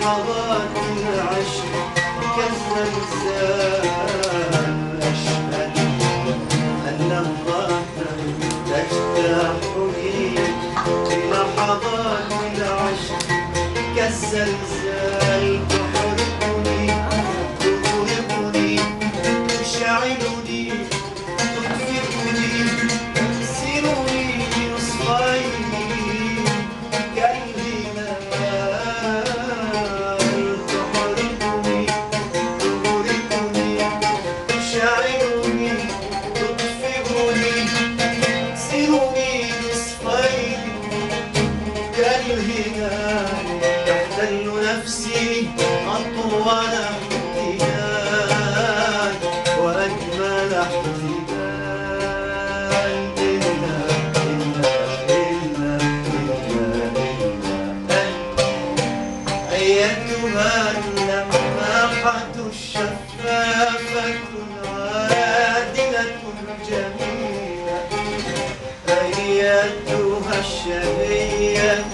لحظات العشق كالزلزال. أشهد أن الظهر تجتاحني في لحظات العشق كالزلزال. تحرقني تغرقني تشعلني تطفئني تكسرني بنصفين كالهلال. تحرقني تغرقني تشعلني تطفئني تكسرني بنصفين كالهلال. تحتل نفسي أطول امتنان وأجمل احتمال. إلا إلا إلا إلا أيتها اللماحة الشفافة العادلة الجميلة. أيتها الشهية